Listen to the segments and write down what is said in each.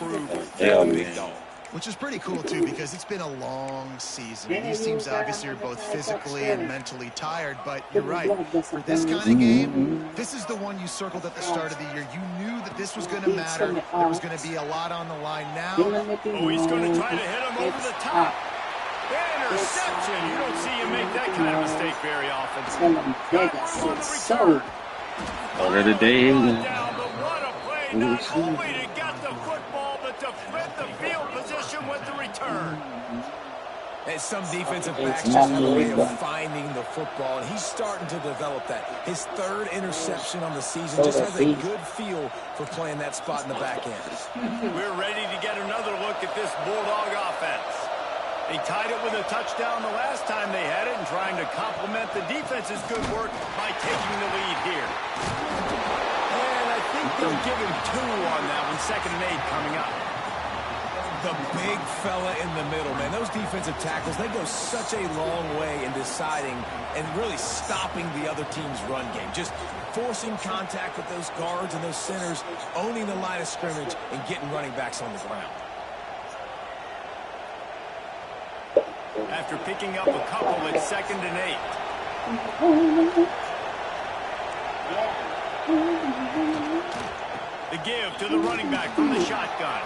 prove Hell, the big man. dog. Which is pretty cool, too, because it's been a long season. And these teams obviously are both physically and mentally tired, but you're right. For this kind of game, this is the one you circled at the start of the year. You knew that this was going to matter. There was going to be a lot on the line now. Oh, he's going to try to hit him over the top. Interception. You don't see him make that kind of mistake very often. Already day. Down, but what a play. Not only to get the football, but to flip the field position with the return. And some defensive backs just have a way of finding the football, and he's starting to develop that. His third interception on the season, just has a good feel for playing that spot in the back end. We're ready to get another look at this Bulldog offense. They tied it with a touchdown the last time they had it and trying to complement the defense's good work by taking the lead here. And I think they'll give him 2 on that one, 2nd and 8 coming up. The big fella in the middle, man. Those defensive tackles, they go such a long way in deciding and really stopping the other team's run game. Just forcing contact with those guards and those centers, owning the line of scrimmage, and getting running backs on the ground. After picking up a couple, it's 2nd and 8. The give to the running back from the shotgun.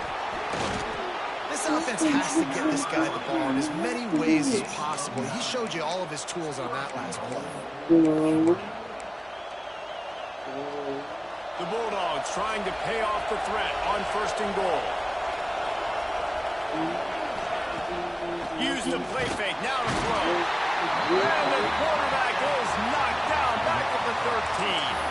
This offense has to get this guy the ball in as many ways as possible. He showed you all of his tools on that last play. The Bulldogs trying to pay off the threat on 1st and goal. Use the play fake, now to throw. And the quarterback is knocked down back at the 13.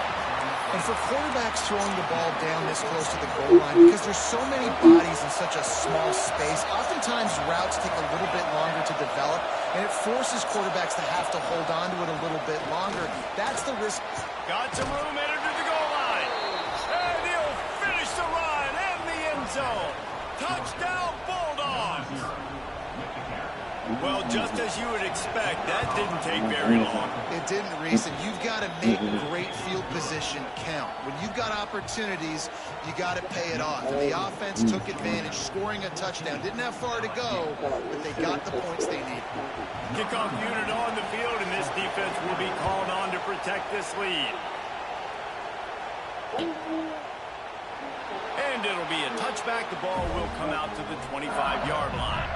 And for quarterbacks throwing the ball down this close to the goal line, because there's so many bodies in such a small space, oftentimes routes take a little bit longer to develop, and it forces quarterbacks to have to hold on to it a little bit longer. That's the risk. Got some room, entered to the goal line. And he'll finish the run in the end zone. Touchdown, Bulldogs. Well, just as you would expect, that didn't take very long. It didn't, Reese, and you've got to make great field position count. When you've got opportunities, you got to pay it off. And the offense took advantage, scoring a touchdown. Didn't have far to go, but they got the points they needed. Kickoff unit on the field, and this defense will be called on to protect this lead. And it'll be a touchback. The ball will come out to the 25-yard line.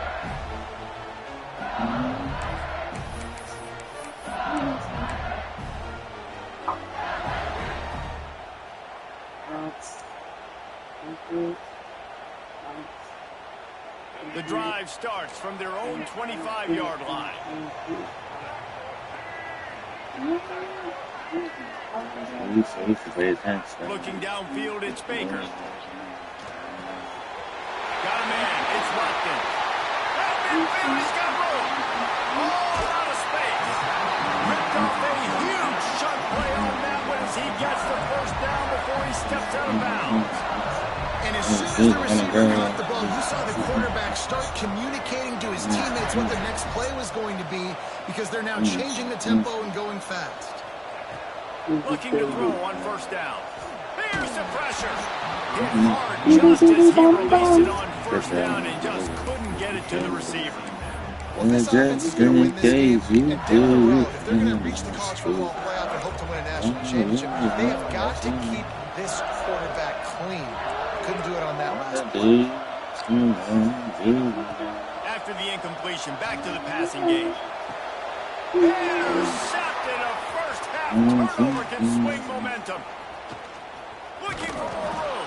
The drive starts from their own 25-yard line. Looking downfield, it's Baker. Got a man, it's Watkins. Midfield, he's got room. All out of space. Ripped off a huge shot play on that one as he gets the 1st down before he steps out of bounds. And as soon as the receiver caught the ball, you saw the quarterback start communicating to his teammates what the next play was going to be, because they're now changing the tempo and going fast. Looking to throw on 1st down. Here's the pressure. Hit hard just as he released it on 1st down and just couldn't get it to the receiver. Well, this offense is going to win this game, and down the road, if they're going to reach the college football playoff and hope to win a national championship, they have got to keep this quarterback clean. Couldn't do it on that last play. After the incompletion, back to the passing game. Intercepted, a first-half turnover can swing momentum. Looking for more room.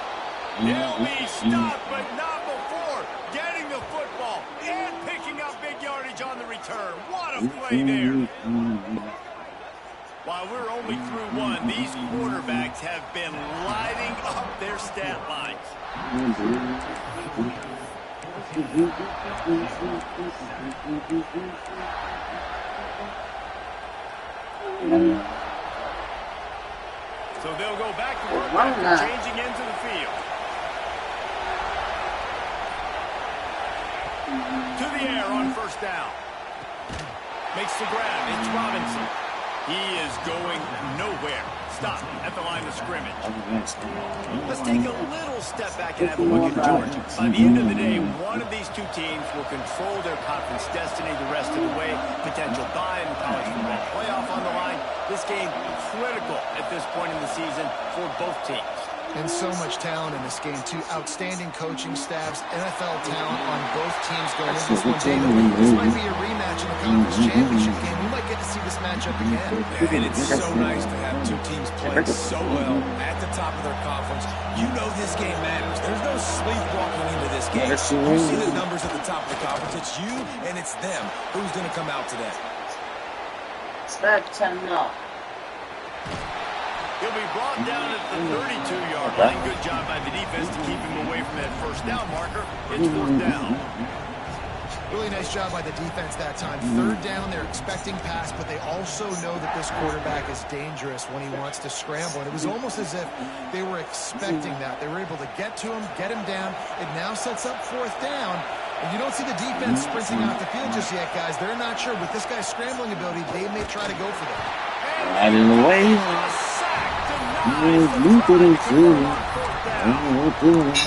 He'll be stopped, but not before getting the football and picking up big yardage on the return. What a play there. While we're only through one, these quarterbacks have been lighting up their stat lines. So they'll go back to work after changing into the field. To the air on 1st down. Makes the grab. It's Robinson. He is going nowhere. stop at the line of scrimmage. Let's take a little step back and have a look at Georgia. By the end of the day, one of these two teams will control their conference destiny the rest of the way. Potential bye in the college football playoff on the line. This game critical at this point in the season for both teams. And so much talent in this game, too. Outstanding coaching staffs, NFL talent on both teams going into this one. David, this might be a rematch in the conference championship game. We might get to see this matchup again. Yeah, and it's so nice to have two teams playing so well at the top of their conference. You know this game matters. There's no sleepwalking into this game. You see the numbers at the top of the conference. It's you and it's them. Who's going to come out today? He'll be brought down at the 32-yard line. Good job by the defense to keep him away from that first down marker. It's fourth down. Really nice job by the defense that time. Third down, they're expecting pass, but they also know that this quarterback is dangerous when he wants to scramble. And it was almost as if they were expecting that. They were able to get to him, get him down. It now sets up fourth down. And you don't see the defense sprinting out the field just yet, guys. They're not sure. With this guy's scrambling ability, they may try to go for that. Out in the way. That's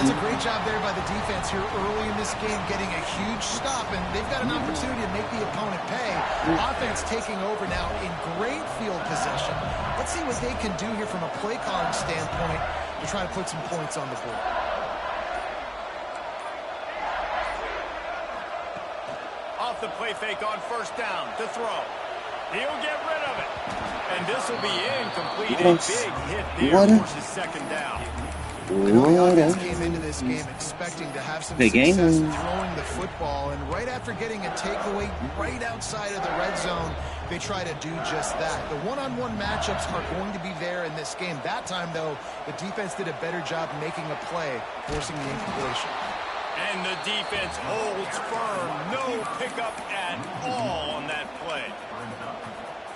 a great job there by the defense here early in this game, getting a huge stop, and they've got an opportunity to make the opponent pay. Offense taking over now in great field possession. Let's see what they can do here from a play calling standpoint to try to put some points on the board. Off the play fake on first down to throw. He'll get rid of it. And this will be incomplete. A big hit there towards his second down. The offense came into this game expecting to have some success throwing the football, and right after getting a takeaway right outside of the red zone, they try to do just that. The one-on-one matchups are going to be there in this game. That time, though, the defense did a better job making a play, forcing the incompletion. And the defense holds firm. No pickup at all on that play.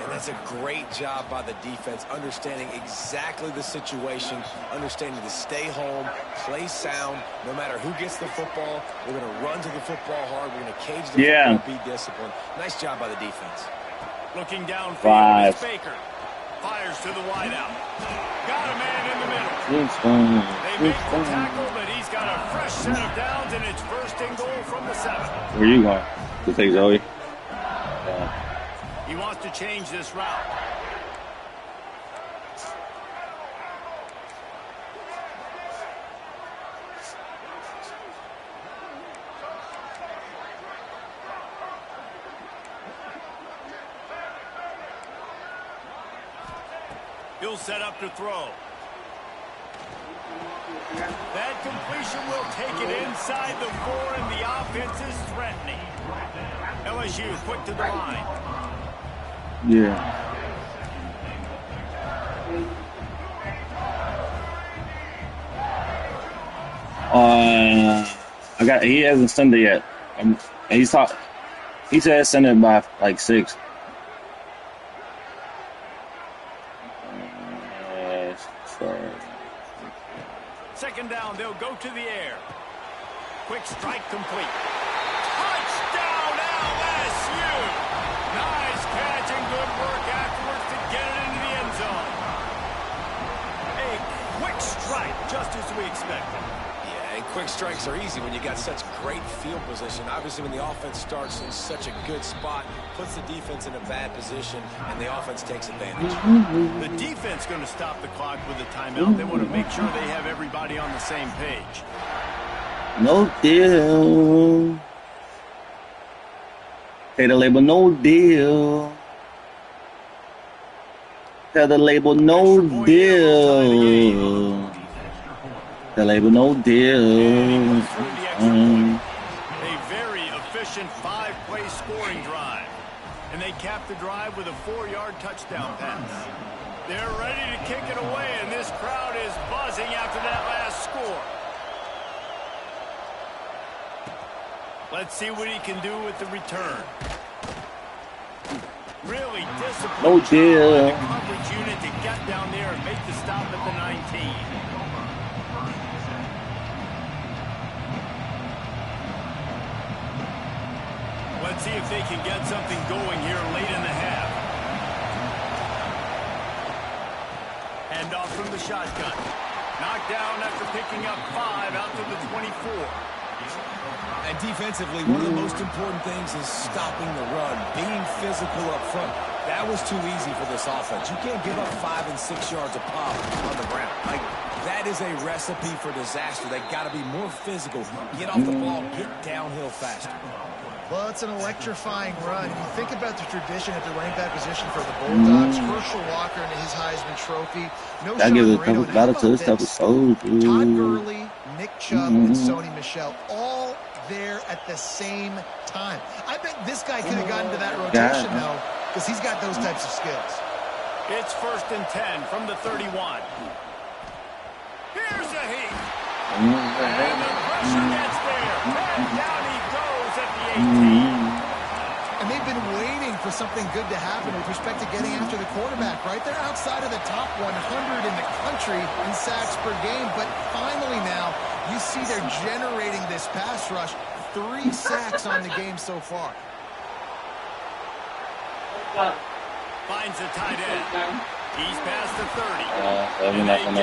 And that's a great job by the defense, understanding exactly the situation, understanding to stay home, play sound. No matter who gets the football, we're going to run to the football hard. We're going to cage the football, be disciplined. Nice job by the defense. Looking downfield, it's Baker. Fires to the wideout. Got a man in the middle. They make the tackle, but he's got a fresh set of downs, and it's first and goal from the 7. Where are you going? To take Zoe? He wants to change this route. He'll set up to throw. That completion will take it inside the 4, and the offense is threatening. LSU quick to the line. Yeah. He hasn't sent it yet. He said send it by like 6. Second down, they'll go to the air. Quick strike complete. Touchdown LSU! Nice catch and good work afterwards to get it into the end zone. A quick strike, just as we expected. Yeah, and quick strikes are easy when you got such great field position. Obviously, when the offense starts in such a good spot, puts the defense in a bad position, and the offense takes advantage. The defense going to stop the clock with a timeout. They want to make sure they have everybody on the same page. No deal. Say the label, no deal. Tell the label, no deal. The label, no deal. A very efficient 5-play scoring drive. And they cap the drive with a 4-yard touchdown pass. They're ready to kick it away, and this crowd is buzzing after that last score. Let's see what he can do with the return. Really disciplined no deal. by the coverage unit to get down there and make the stop at the 19. Let's see if they can get something going here late in the half. Handoff from the shotgun. Knocked down after picking up 5 out to the 24. And defensively, one of the most important things is stopping the run, being physical up front. That was too easy for this offense. You can't give up 5 and 6 yards a pop on the ground. Like, that is a recipe for disaster. They got to be more physical, get off the ball, get downhill faster. Well, it's an electrifying run. You think about the tradition at the running back position for the Bulldogs. Herschel Walker and his Heisman Trophy. No I Sean give it a Marino. couple battle to this type of soul. Todd Gurley, Nick Chubb, and Sony Michel all there at the same time. I bet this guy could have gotten to that rotation, though, because he's got those types of skills. It's 1st and 10 from the 31. Here's a heat. And the pressure gets there. And down he goes at the 18. And they've been waiting for something good to happen with respect to getting after the quarterback, right? They're outside of the top 100 in the country in sacks per game, but finally now you see they're generating this pass rush. 3 sacks on the game so far. Finds the tight end. He's past the 30. We're not gonna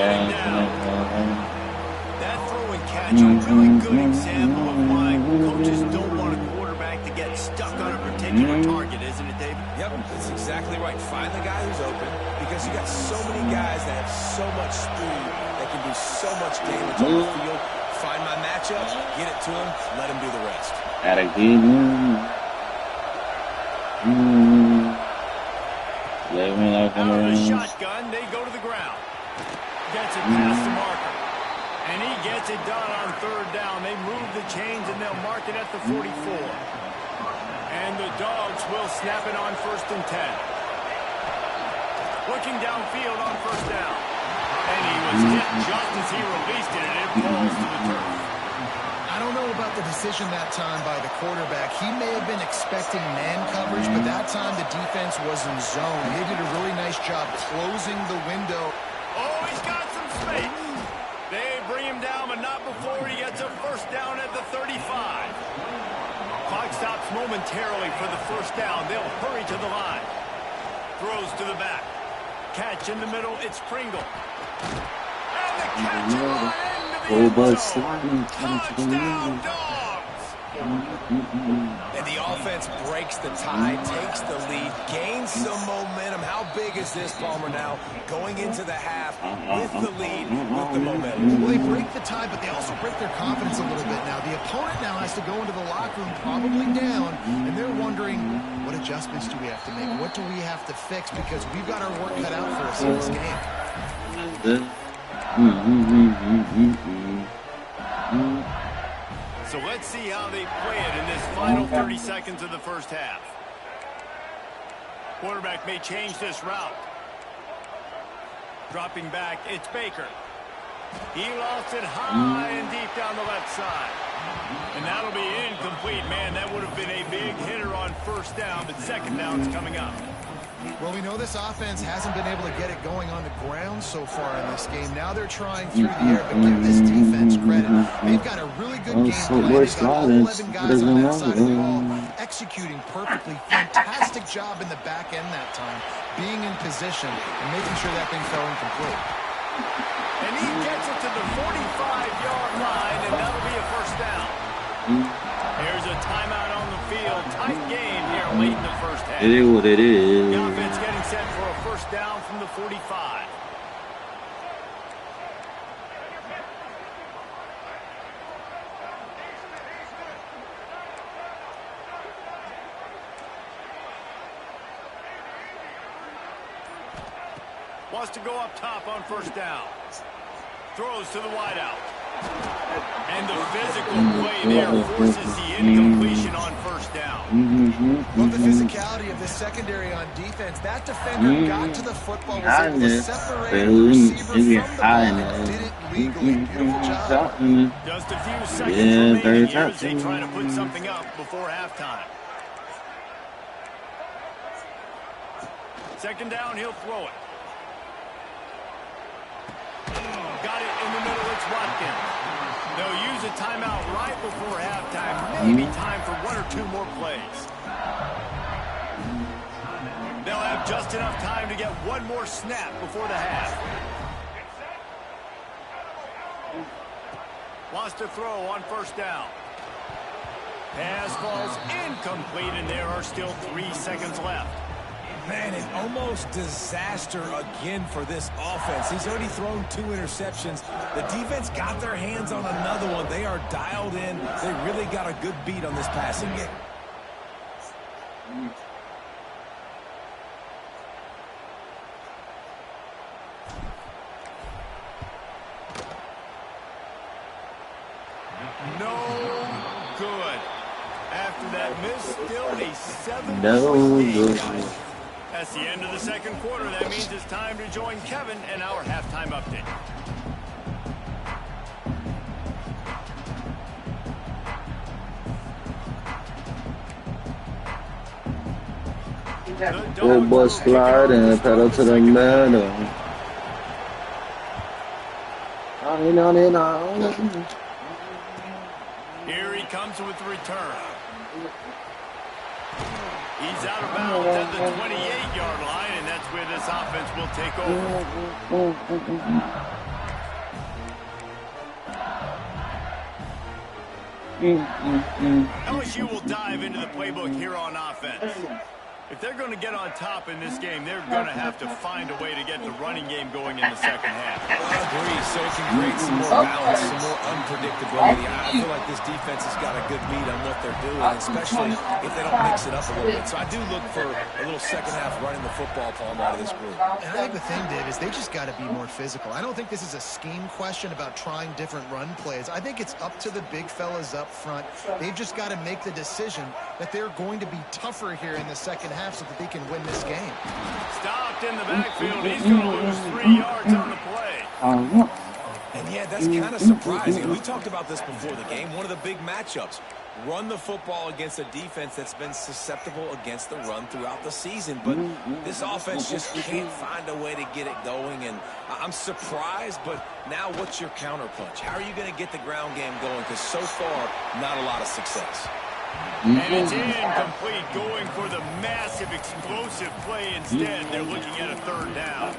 That throw and catch, a really good example of why coaches don't want a quarterback to get stuck on a particular target, isn't it, David? Yep, that's exactly right. Find the guy who's open, because you got so many guys that have so much speed that can do so much damage on the field. Find my matchup, get it to him, let him do the rest. Gotta get him. Out of the shotgun, they go to the ground. Gets it past the marker. And he gets it done on 3rd down. They move the chains and they'll mark it at the 44. And the Dogs will snap it on 1st and 10. Looking downfield on 1st down. And he was hit just as he released it, and it falls to the turf. I don't know about the decision that time by the quarterback. He may have been expecting man coverage, but that time the defense was in zone. They did a really nice job closing the window. Oh, he's got some space. They bring him down, but not before he gets a 1st down at the 35. Clock stops momentarily for the 1st down. They'll hurry to the line. Throws to the back. Catch in the middle. It's Pringle. And the catch at the end of the end zone. Touchdown, Dogs. And the offense breaks the tie, takes the lead, gains some momentum. How big is this, Palmer, now? Going into the half with the lead, with the momentum. Well, they break the tie, but they also break their confidence a little bit now. The opponent now has to go into the locker room probably down, and they're wondering, what adjustments do we have to make? What do we have to fix? Because we've got our work cut out for us in this game. So let's see how they play it in this final 30 seconds of the 1st half. Quarterback may change this route. Dropping back, it's Baker. He lost it high and deep down the left side. And that'll be incomplete. Man, that would have been a big hitter on 1st down, but 2nd down's coming up. Well, we know this offense hasn't been able to get it going on the ground so far in this game. Now they're trying through the air, but give this defense credit. They've got a really good game plan. They've got all 11 guys on that side of the ball executing perfectly. Fantastic job in the back end that time, being in position and making sure that thing fell incomplete. And he gets it to the 45-yard line, and that'll be a 1st down. Here's a timeout on the field. Tight game here late in the 1st half. It is what it is. The offense getting set for a 1st down from the 45. Wants to go up top on 1st down. Throws to the wideout. And the physical play there forces the incompletion on 1st down. Love the physicality of the secondary on defense. That defender got to the football, was able to separate the receiver from the ball, and did it legally. Beautiful job. Just a few seconds remaining here as they try to put something up before halftime. 2nd down, he'll throw it. Got it in the middle, it's Watkins. They'll use a timeout right before halftime. Maybe time for 1 or 2 more plays. They'll have just enough time to get 1 more snap before the half. Wants to throw on first down. Pass falls incomplete, and there are still 3 seconds left. Man, an almost disaster again for this offense. He's already thrown 2 interceptions. The defense got their hands on another one. They are dialed in. They really got a good beat on this passing game. No good. After that miss, still a 7-point No game, good. guys. That's the end of the second quarter. That means it's time to join Kevin in our halftime update. Good boy slide and pedal to the metal. Here he comes with the return. He's out of bounds at the 28-yard line, and that's where this offense will take over. LSU will dive into the playbook here on offense. If they're going to get on top in this game, they're going to have to find a way to get the running game going in the second half. I agree. So it can create some more balance, some more unpredictability. I feel like this defense has got a good beat on what they're doing, especially if they don't mix it up a little bit. So I do look for a little second half running the football palm out of this group. And I think the thing, Dave, is they just got to be more physical. I don't think this is a scheme question about trying different run plays. I think it's up to the big fellas up front. They've just got to make the decision that they're going to be tougher here in the second half so that they can win this game. Stopped in the backfield. He's going to lose 3 yards on the play. And yeah, that's kind of surprising. We talked about this before the game. One of the big matchups. Run the football against a defense that's been susceptible against the run throughout the season. But this offense just can't find a way to get it going. And I'm surprised, but now what's your counterpunch? How are you going to get the ground game going? Because so far, not a lot of success. And it's incomplete, going for the massive explosive play instead. They're looking at a third down.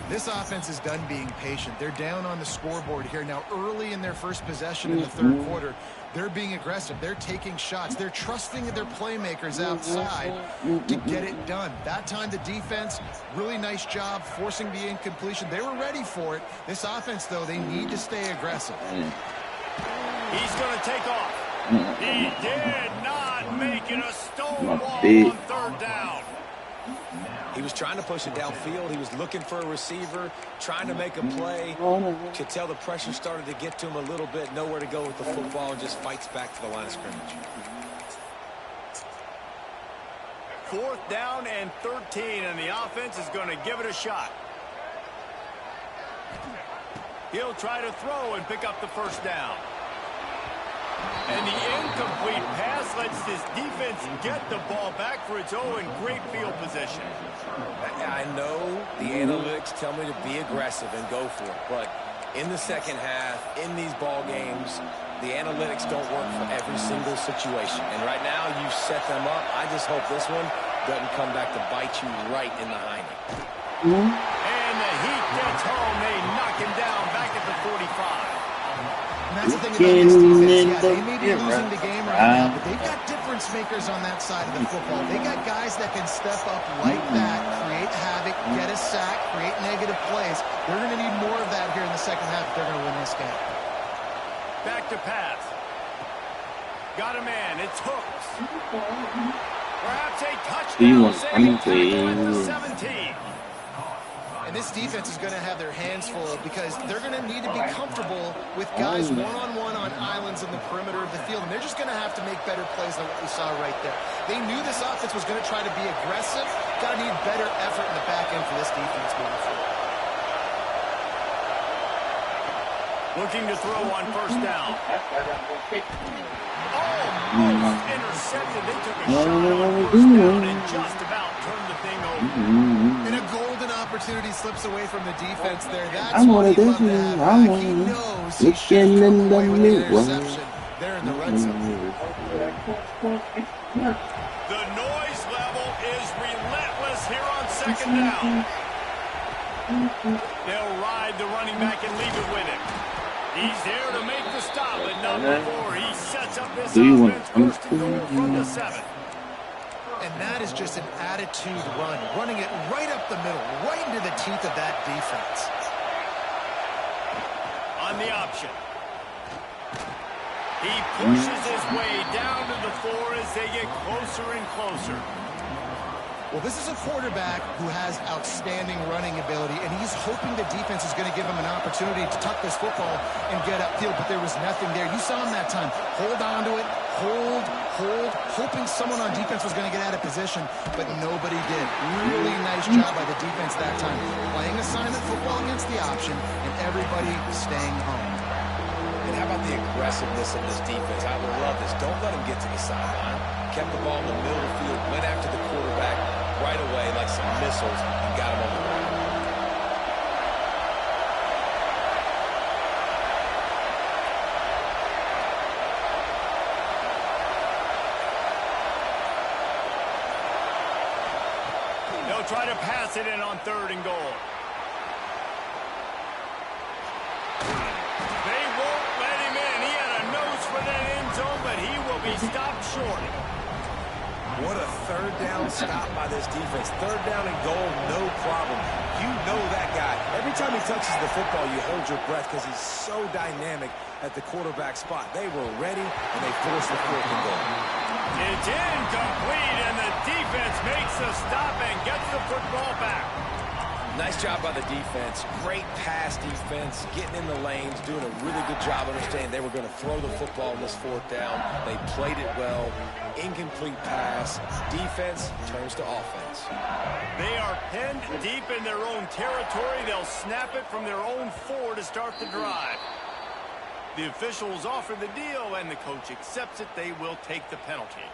This offense is done being patient. They're down on the scoreboard here. Now, early in their first possession in the third quarter, they're being aggressive. They're taking shots. They're trusting their playmakers outside to get it done. That time, the defense, really nice job forcing the incompletion. They were ready for it. This offense, though, they need to stay aggressive. He's going to take off. He did not make it a stonewall on third down. He was trying to push it downfield. He was looking for a receiver, trying to make a play. Could tell the pressure started to get to him a little bit. Nowhere to go with the football, and just fights back to the line of scrimmage. 4th down and 13, and the offense is going to give it a shot. He'll try to throw and pick up the first down. And the incomplete pass lets this defense get the ball back for its own. Great field position. I know the analytics tell me to be aggressive and go for it, but in the second half, in these ball games, the analytics don't work for every single situation. And right now, you set them up. I just hope this one doesn't come back to bite you right in the hiney. And the heat gets home. They knock him down back at the 45. And that's the thing about this defense. Yeah, they may be losing the game right now, but they've got difference makers on that side of the football. They got guys that can step up like that, create havoc, get a sack, create negative plays. They're going to need more of that here in the second half if they're going to win this game. Back to pass. Got a man. It's Hooks. Perhaps a touchdown. Saving tackle at the 17. And this defense is going to have their hands full because they're going to need to be comfortable with guys one-on-one on islands in the perimeter of the field. And they're just going to have to make better plays than what we saw right there. They knew this offense was going to try to be aggressive. Got to need better effort in the back end for this defense moving forward. Looking to throw on first down. Almost intercepted. They took a shot on first down and just about turned the thing over. And a golden opportunity slips away from the defense there. That's what he loved to have back. He knows he should have come away with an interception there in the red zone. The noise level is relentless here on second down. They'll ride the running back and leave it with him. He's there to make the stop, but not before he sets up this Do you want offense first and goal from the 7. And that is just an attitude run, running it right up the middle, right into the teeth of that defense. On the option. He pushes his way down to the floor as they get closer and closer. Well, this is a quarterback who has outstanding running ability, and he's hoping the defense is going to give him an opportunity to tuck this football and get upfield, but there was nothing there. You saw him that time. Hold on to it, hold, hoping someone on defense was going to get out of position, but nobody did. Really nice job by the defense that time. Playing assignment football against the option, and everybody staying home. And how about the aggressiveness of this defense? I love this. Don't let him get to the sideline. Kept the ball in the middle of the field, went after the quarterback right away like some missiles, and got him on the ground. They'll try to pass it in on 3rd and goal. They won't let him in. He had a nose for that end zone, but he will be stopped short. What a 3rd down stop by this defense. 3rd down and goal, no problem. You know that guy. Every time he touches the football, you hold your breath because he's so dynamic at the quarterback spot. They were ready, and they forced the 4th and goal. It's incomplete, and the defense makes the stop and gets the football back. Nice job by the defense. Great pass defense, getting in the lanes, doing a really good job understanding they were going to throw the football on this 4th down. They played it well. Incomplete pass. Defense turns to offense. They are pinned deep in their own territory. They'll snap it from their own 4 to start the drive. The officials offer the deal, and the coach accepts it. They will take the penalty.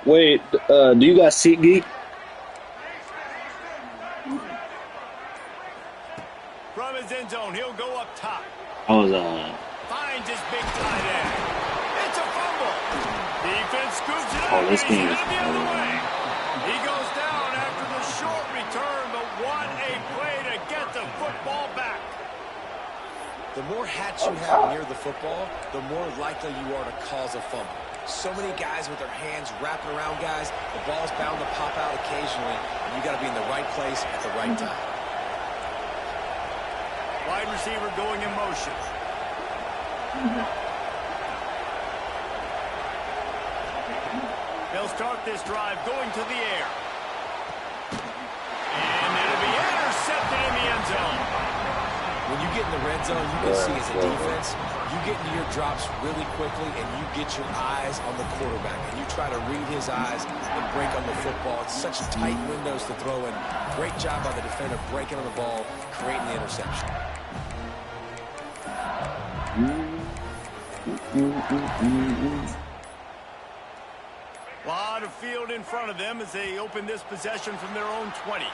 Wait, do you got SeatGeek? From his end zone, he'll go up top. I was Finds his big tight end. It's a fumble. Defense scoops it up, Oh, and this he's game headed is the other way. He goes down after the short return, but what a play to get the football back. The more hats you have near the football, the more likely you are to cause a fumble. So many guys with their hands wrapping around guys, the ball's bound to pop out occasionally, and you got to be in the right place at the right time. Wide receiver going in motion. They'll start this drive going to the air. And it'll be intercepted in the end zone. When you get in the red zone, you can see as a defense, you get into your drops really quickly and you get your eyes on the quarterback and you try to read his eyes and break on the football. It's such tight windows to throw in. Great job by the defender breaking on the ball, creating the interception. A lot of field in front of them as they open this possession from their own 20.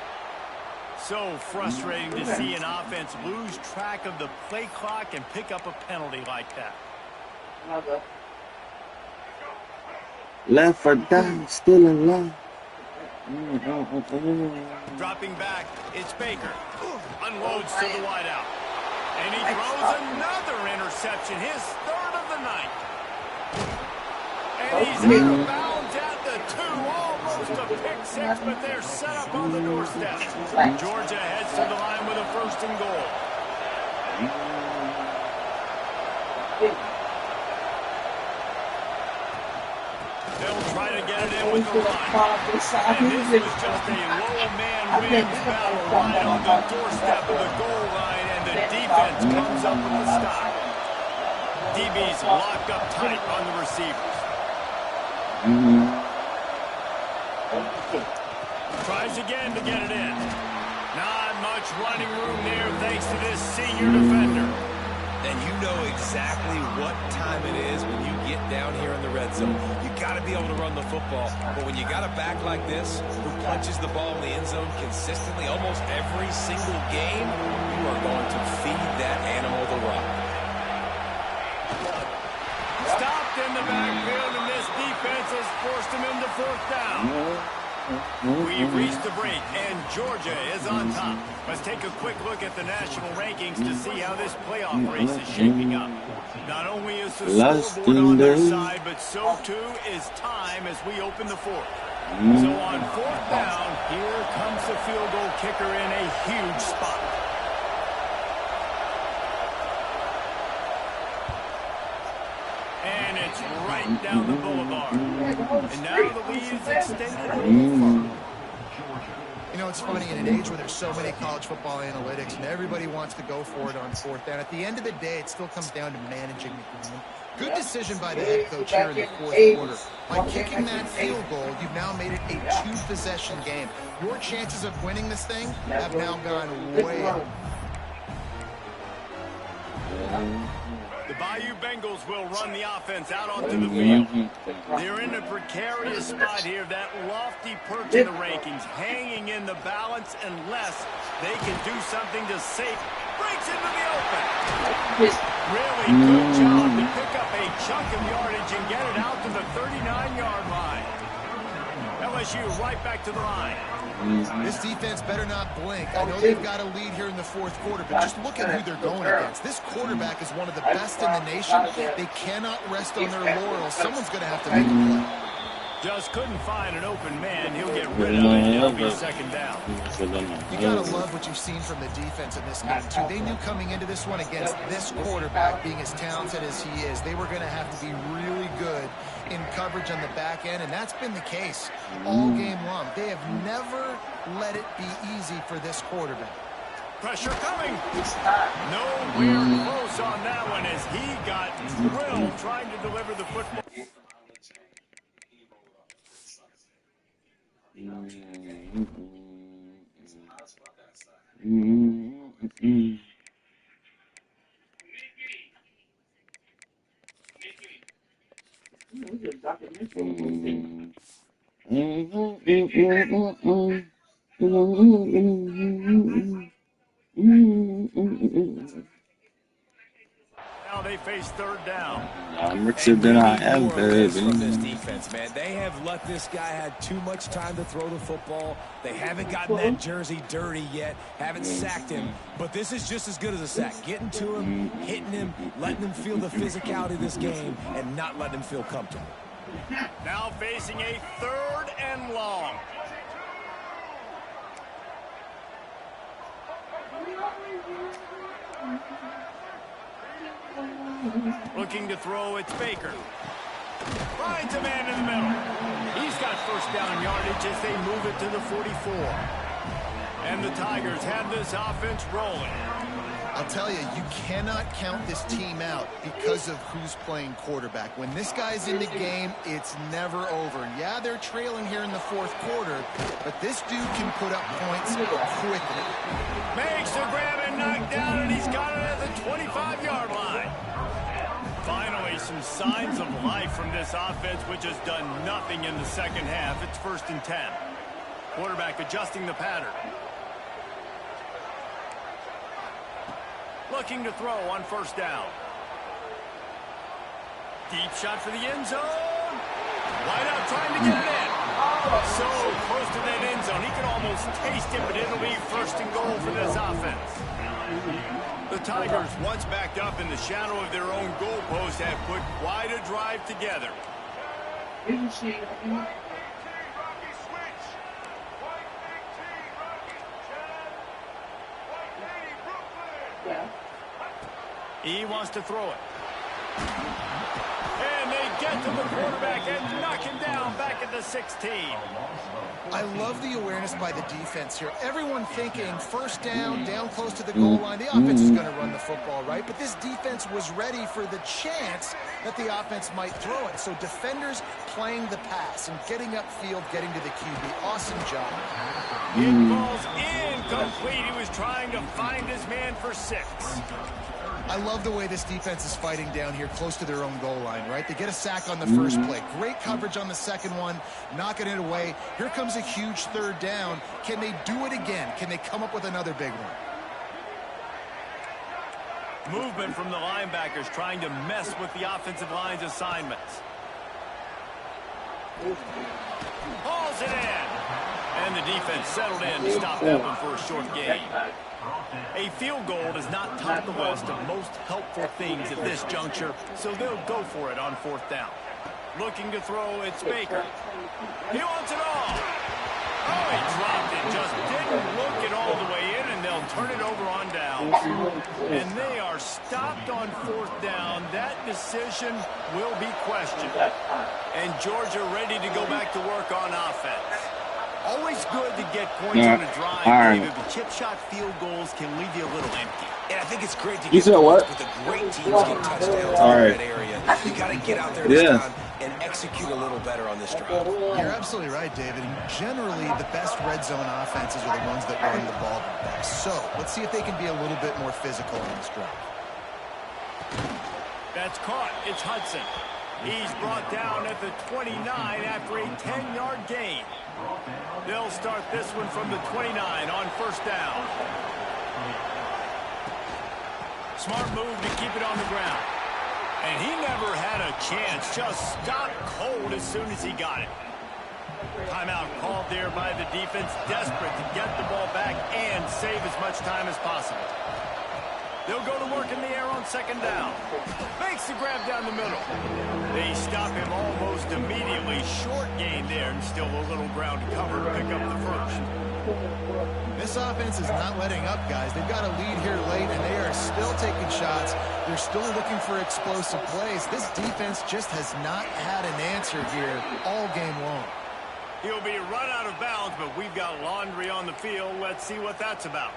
So frustrating to see an offense lose track of the play clock and pick up a penalty like that. left or down, still in line. Dropping back, it's Baker. Unloads to the wideout. And he throws another interception, his 3rd of the night. And he's out of bounds at the 2, almost a pick 6, but they're set up on the doorstep. Georgia heads to the line with a 1st and goal. They'll try to get it in with the line. And this was just a low man wins battle right on the doorstep of the goal line, and the defense comes up with the stop. DB's locked up tight on the receivers. Tries again to get it in. Not much running room there thanks to this senior defender. And you know exactly what time it is when you get down here in the red zone. You got to be able to run the football. But when you got a back like this who punches the ball in the end zone consistently almost every single game, you are going to feed that animal the rock. Stopped in the backfield, and this defense defense has forced him into fourth down. We've reached the break, and Georgia is on top. Let's take a quick look at the national rankings to see how this playoff race is shaping up. Not only is the scoreboard on their side, but so too is time as we open the fourth. So on fourth down, here comes the field goal kicker in a huge spot. And it's right down the boulevard. And now the lead is extended a little further. You know, it's funny, in an age where there's so many college football analytics and everybody wants to go for it on fourth down, at the end of the day, it still comes down to managing the game. Good decision by the head coach here in the fourth quarter. By kicking that field goal, you've now made it a two-possession game. Your chances of winning this thing have now gone way up. The Bayou Bengals will run the offense out onto the field. They're in a precarious spot here, that lofty perch in the rankings, hanging in the balance unless they can do something to save. Breaks into the open. Really good job to pick up a chunk of yardage and get it out to the 39-yard line. LSU right back to the line. This defense better not blink. I know they've got a lead here in the fourth quarter, but just look at who they're going against. This quarterback is one of the best in the nation. They cannot rest on their laurels. Someone's going to have to make a play. Just couldn't find an open man. He'll get rid of it. It'll be second down. You got to love what you've seen from the defense in this game, too. They knew coming into this one against this quarterback, being as talented as he is, they were going to have to be really good in coverage on the back end, and that's been the case all game long. They have never let it be easy for this quarterback. Pressure coming. Nowhere close on that one as he got drilled trying to deliver the football. Now they face third down. I'm richer than I ever been. From this defense, man. They have let this guy have too much time to throw the football. They haven't gotten that jersey dirty yet, haven't sacked him. But this is just as good as a sack. Getting to him, hitting him, letting him feel the physicality of this game, and not letting him feel comfortable. Now facing a third and long. Looking to throw, it's Baker. Finds a man in the middle. He's got first down yardage as they move it to the 44. And the Tigers have this offense rolling. I'll tell you, you cannot count this team out because of who's playing quarterback. When this guy's in the game, it's never over. Yeah, they're trailing here in the fourth quarter, but this dude can put up points quickly. Makes the grab and knock down, and he's got it at the 25-yard line. Finally, some signs of life from this offense, which has done nothing in the second half. It's 1st and 10. Quarterback adjusting the pattern. Looking to throw on first down. Deep shot for the end zone. Wide out trying to get it in. So close to that end zone. He could almost taste it, but it'll be 1st and goal for this offense. The Tigers, once backed up in the shadow of their own goalpost, have put quite a drive together. He wants to throw it. And they get to the quarterback and knock him down back at the 16. I love the awareness by the defense here. Everyone thinking first down, down close to the goal line. The offense is going to run the football, right? But this defense was ready for the chance that the offense might throw it. So defenders playing the pass and getting upfield, getting to the QB. Awesome job. It falls incomplete. He was trying to find his man for 6. I love the way this defense is fighting down here close to their own goal line, right? They get a sack on the first play. Great coverage on the second one, knocking it away. Here comes a huge third down. Can they do it again? Can they come up with another big one? Movement from the linebackers trying to mess with the offensive line's assignments. Hauls it in. And the defense settled in to stop that one for a short gain. A field goal is not top the list of most helpful things at this juncture, so they'll go for it on 4th down. Looking to throw, it's Baker. He wants it all. Oh, he dropped it. Just didn't look it all the way in, and they'll turn it over on downs. And they are stopped on 4th down. That decision will be questioned. And Georgia ready to go back to work on offense. Always good to get points on a drive, David, but chip shot field goals can leave you a little empty. And I think it's great to You get said what? points, but the great teams get touchdowns in that area. You got to get out there this time and execute a little better on this drive. You're absolutely right, David. Generally, the best red zone offenses are the ones that run the ball the best. So let's see if they can be a little bit more physical on this drive. That's caught. It's Hudson. He's brought down at the 29 after a 10-yard gain. They'll start this one from the 29 on 1st down. Smart move to keep it on the ground. And he never had a chance. Just stopped cold as soon as he got it. Timeout called there by the defense, desperate to get the ball back and save as much time as possible. They'll go to work in the air on 2nd down. Makes the grab down the middle. They stop him almost immediately. Short gain there and still a little ground to cover to pick up the first. This offense is not letting up, guys. They've got a lead here late, and they are still taking shots. They're still looking for explosive plays. This defense just has not had an answer here all game long. He'll be run out of bounds, but we've got laundry on the field. Let's see what that's about.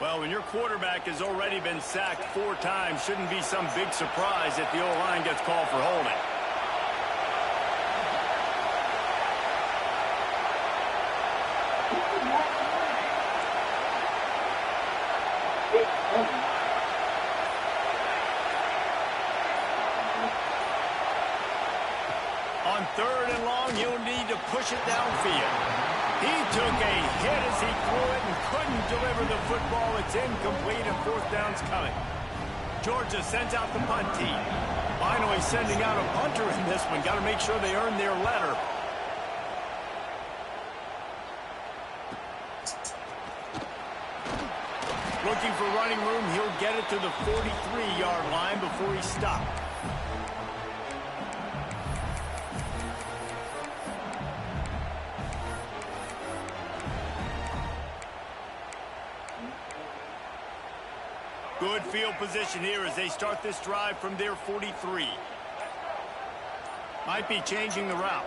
Well, when your quarterback has already been sacked 4 times, shouldn't be some big surprise if the O-line gets called for holding. On 3rd and long, he'll need to push it downfield. He took a hit as he threw it and couldn't deliver the football. It's incomplete and 4th down's coming. Georgia sends out the punt team. Finally sending out a punter in this one. Got to make sure they earn their letter. Looking for running room. He'll get it to the 43-yard line before he stopped. Good field position here as they start this drive from their 43. Might be changing the route.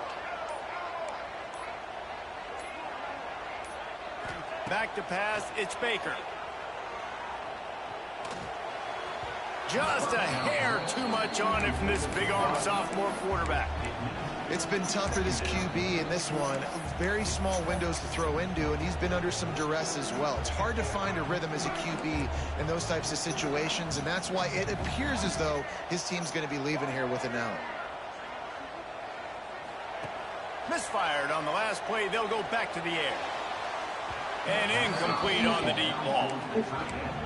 Back to pass, it's Baker. Just a hair too much on it from this big-armed sophomore quarterback. It's been tough for this QB in this one. Very small windows to throw into, and he's been under some duress as well. It's hard to find a rhythm as a QB in those types of situations, and that's why it appears as though his team's going to be leaving here with an out. Misfired on the last play. They'll go back to the air. And incomplete on the deep ball.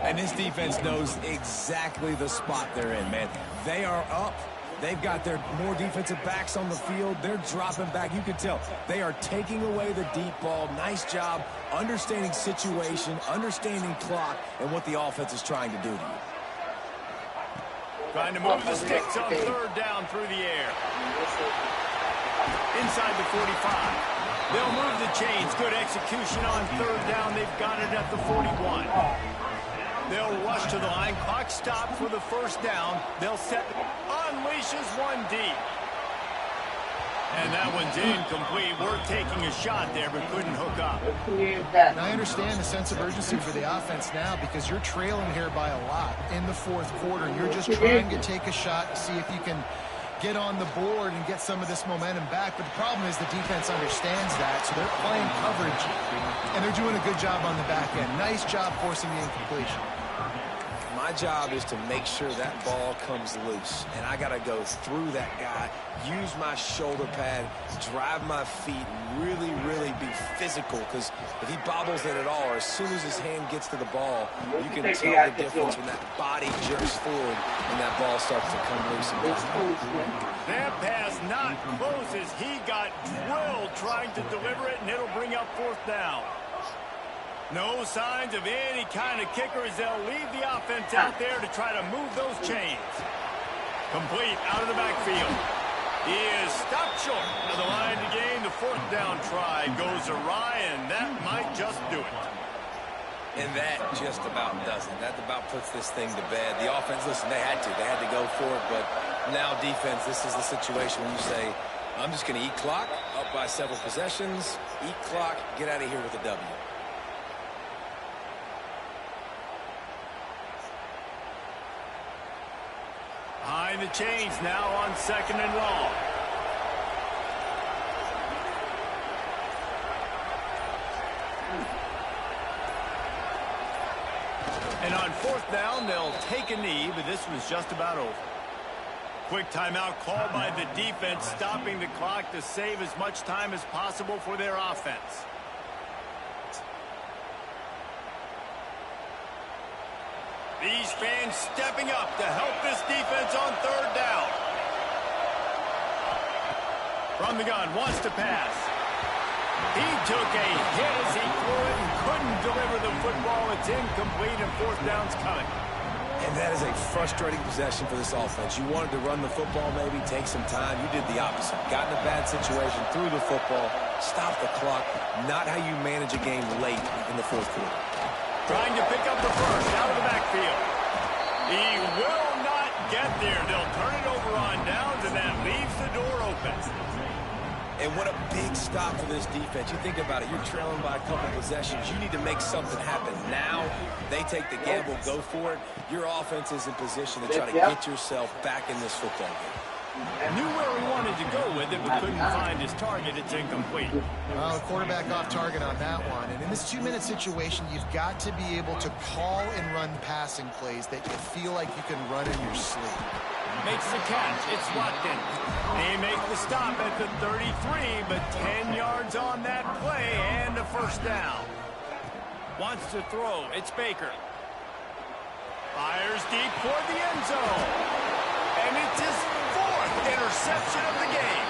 And this defense knows exactly the spot they're in, man. They are up. They've got their more defensive backs on the field. They're dropping back. You can tell they are taking away the deep ball. Nice job understanding situation, understanding clock, and what the offense is trying to do to you. Trying to move the sticks on 3rd down through the air. Inside the 45. They'll move the chains. Good execution on 3rd down. They've got it at the 41. They'll rush to the line. Clock stopped for the 1st down. They'll set, unleashes one deep. And that one's incomplete. We're taking a shot there, but couldn't hook up. And I understand the sense of urgency for the offense now because you're trailing here by a lot in the 4th quarter. You're just trying to take a shot to see if you can get on the board and get some of this momentum back. But the problem is the defense understands that, so they're playing coverage, and they're doing a good job on the back end. Nice job forcing the incompletion. My job is to make sure that ball comes loose, and I got to go through that guy, use my shoulder pad, drive my feet, and really, really be physical, because if he bobbles it at all, or as soon as his hand gets to the ball, you can tell the difference when that body jerks forward and that ball starts to come loose. That pass not close as he got drilled trying to deliver it, and it'll bring up 4th down. No signs of any kind of kicker as they'll leave the offense out there to try to move those chains. Complete out of the backfield. He is stopped short of the line to gain. The 4th down try goes awry, and that might just do it. And that just about does it. That about puts this thing to bed. The offense, listen, they had to go for it, but now defense, this is the situation when you say, I'm just going to eat clock, up by several possessions, eat clock, get out of here with a W. Behind the chains now on 2nd and long. And on 4th down, they'll take a knee, but this was just about over. Quick timeout called by the defense, stopping the clock to save as much time as possible for their offense. These fans stepping up to help this defense on 3rd down. From the gun, wants to pass. He took a hit as he threw it and couldn't deliver the football. It's incomplete, and 4th down's coming. And that is a frustrating possession for this offense. You wanted to run the football, maybe take some time. You did the opposite. Got in a bad situation, threw the football, stopped the clock. Not how you manage a game late in the 4th quarter. Trying to pick up the first out of the backfield. He will not get there. They'll turn it over on downs, and that leaves the door open. And what a big stop for this defense. You think about it. You're trailing by a couple possessions. You need to make something happen now. They take the gamble, go for it. Your offense is in position to try to get yourself back in this football game. Knew where he wanted to go with it, but couldn't find his target. It's incomplete. Well, the quarterback off target on that one. And in this 2-minute situation, you've got to be able to call and run passing plays that you feel like you can run in your sleep. Makes the catch. It's Watkins. They make the stop at the 33, but 10 yards on that play and a 1st down. Wants to throw. It's Baker. Fires deep for the end zone. And it's his 4th interception of the game.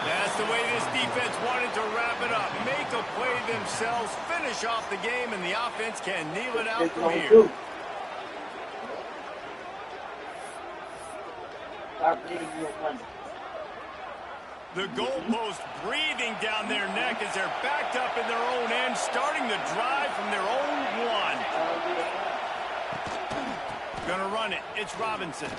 That's the way this defense wanted to wrap it up. Make a play themselves, finish off the game, and the offense can kneel it out from here. The goalpost breathing down their neck as they're backed up in their own end, starting the drive from their own 1. Gonna run it. It's Robinson.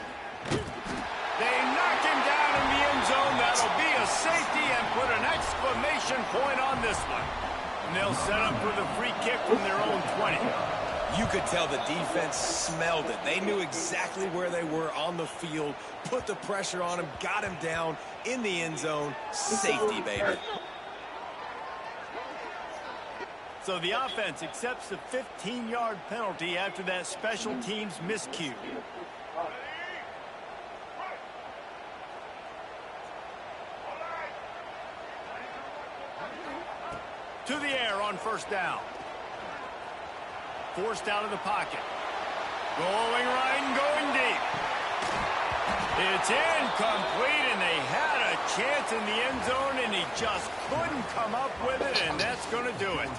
They knock him down in the end zone. That'll be a safety and put an exclamation point on this one. And they'll set up for the free kick from their own 20. You could tell the defense smelled it. They knew exactly where they were on the field, put the pressure on him, got him down in the end zone. Safety, baby. So the offense accepts the 15-yard penalty after that special teams miscue. To the air on 1st down. Forced out of the pocket. Going right and going deep. It's incomplete, and they had a chance in the end zone, and he just couldn't come up with it, and that's going to do it.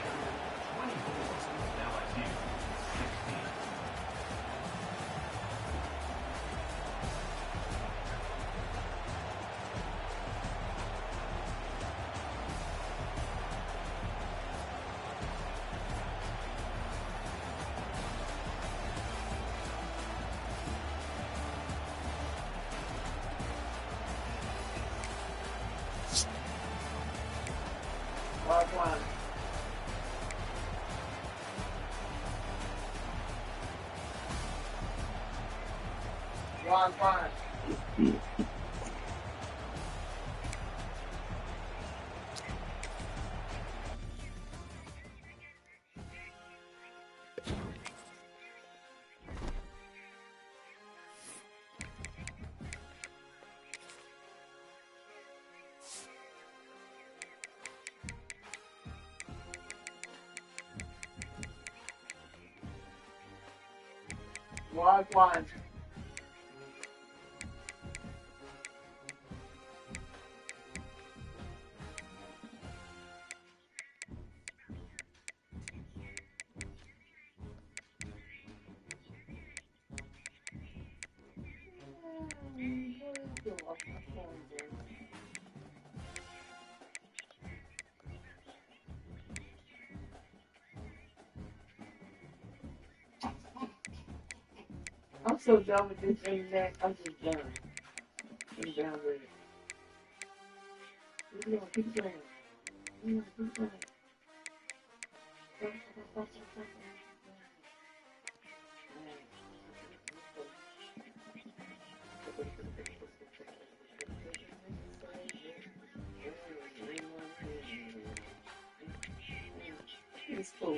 Wagwan. I'm so done with this internet. I'm just done. I'm done with it. We're gonna keep playing. We're gonna keep playing. It's cool.